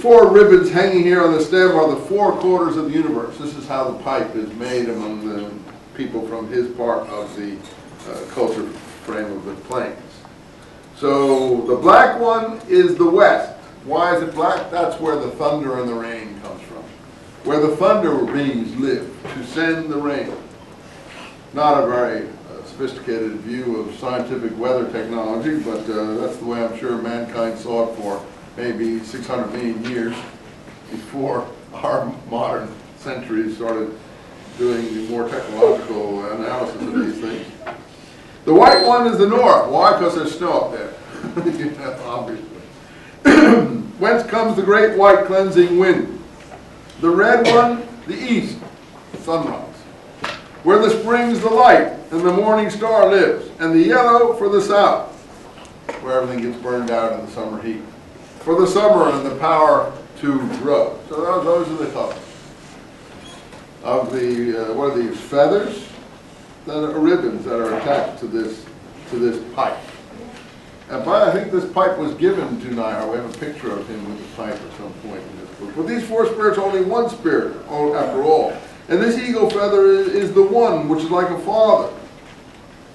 four ribbons hanging here on the stem are the four quarters of the universe. This is how the pipe is made among the people from his part of the culture frame of the plains. So the black one is the west. Why is it black? That's where the thunder and the rain comes from. Where the thunder beings live to send the rain. Not a very sophisticated view of scientific weather technology, but that's the way I'm sure mankind saw it for maybe 600 million years before our modern centuries started doing the more technological analysis of these things. The white one is the north. Why? Because there's snow up there. Obviously. Whence comes the great white cleansing wind? The red one, the east, sunrise. Where the spring's the light and the morning star lives. And the yellow for the south, where everything gets burned out in the summer heat. For the summer and the power to grow. So those are the colors. Of the, what are these, feathers? That are ribbons that are attached to this pipe. And I think this pipe was given to Nihar. We have a picture of him with the pipe at some point in this book. But these four spirits are only one spirit, after all. And this eagle feather is the one, which is like a father.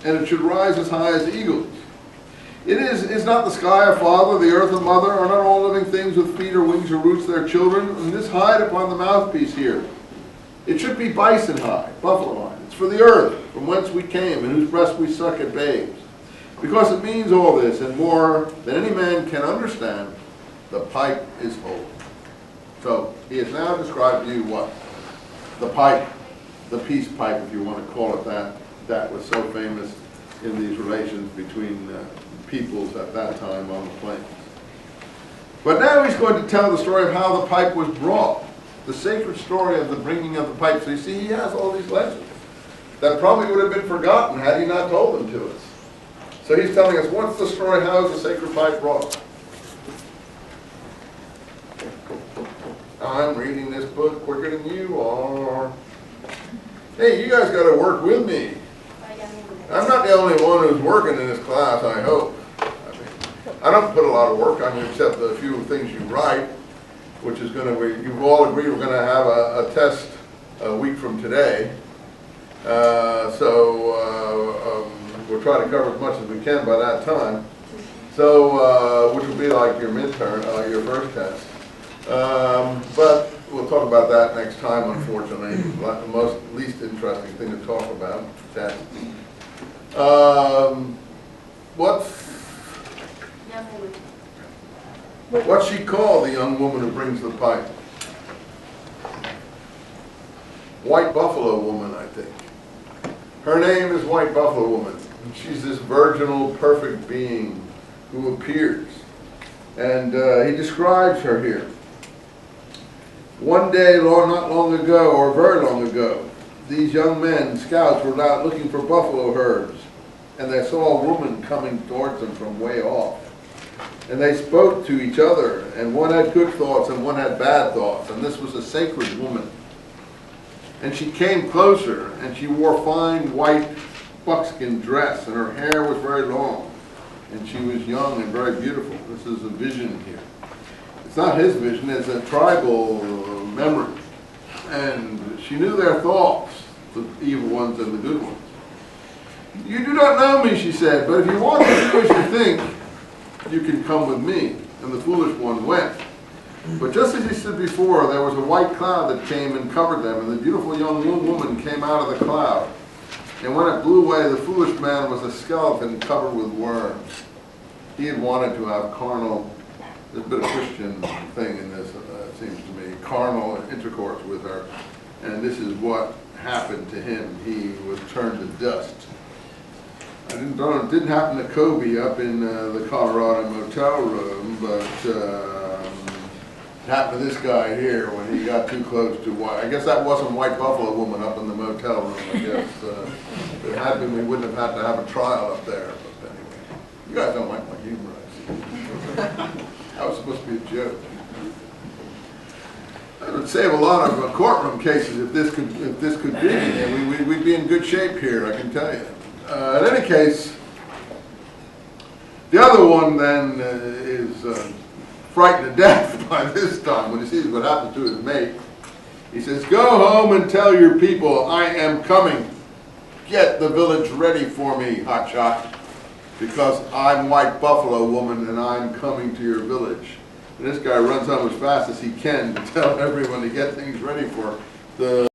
And it should rise as high as the eagles. Is not the sky a father, the earth a mother? Are not all living things with feet or wings or roots their children? And this hide upon the mouthpiece here. It should be bison hide, buffalo hide. It's for the earth, from whence we came, and whose breast we suck at babes. Because it means all this, and more than any man can understand, the pipe is holy. So, he has now described to you what? The pipe, the peace pipe, if you want to call it that, that was so famous in these relations between peoples at that time on the plains. But now he's going to tell the story of how the pipe was brought. The sacred story of the bringing of the pipe. So you see, he has all these legends that probably would have been forgotten had he not told them to us. So he's telling us, what's the story, how is the sacred pipe brought? I'm reading this book quicker than you are. Hey, you guys got to work with me. I'm not the only one who's working in this class, I hope. I don't put a lot of work on you except the few things you write, which is going to, you've all agreed we're going to have a test a week from today. We'll try to cover as much as we can by that time. So, which will be like your midterm, your first test. But we'll talk about that next time, unfortunately. The least interesting thing to talk about, tests. What's she called, the young woman who brings the pipe? White Buffalo Woman, I think. Her name is White Buffalo Woman. She's this virginal, perfect being who appears. And he describes her here. One day, not long ago, or very long ago, these young men, scouts, were out looking for buffalo herds. And they saw a woman coming towards them from way off. And they spoke to each other, and one had good thoughts and one had bad thoughts. And this was a sacred woman. And she came closer, and she wore fine white buckskin dress, and her hair was very long. And she was young and very beautiful. This is a vision here. It's not his vision, it's a tribal memory. And she knew their thoughts, the evil ones and the good ones. You do not know me, she said, but if you want to do as you think, you can come with me. And the foolish one went. But just as he stood before, there was a white cloud that came and covered them, and the beautiful young woman came out of the cloud. And when it blew away, the foolish man was a skeleton covered with worms. He had wanted to have carnal, there's a bit of Christian thing in this, it seems to me, carnal intercourse with her. And this is what happened to him. He was turned to dust. I didn't know, it didn't happen to Kobe up in the Colorado motel room, but it happened to this guy here when he got too close to white. I guess that wasn't White Buffalo Woman up in the motel room, I guess. If it had been, we wouldn't have had to have a trial up there. But anyway, you guys don't like my humor, I see. That was supposed to be a joke. It would save a lot of courtroom cases if this could be, and we'd be in good shape here, I can tell you. In any case, the other one then is frightened to death by this time, when he sees what happened to his mate, he says, "Go home and tell your people I am coming. Get the village ready for me, hotshot, because I'm White Buffalo Woman and I'm coming to your village." And this guy runs home as fast as he can to tell everyone to get things ready for the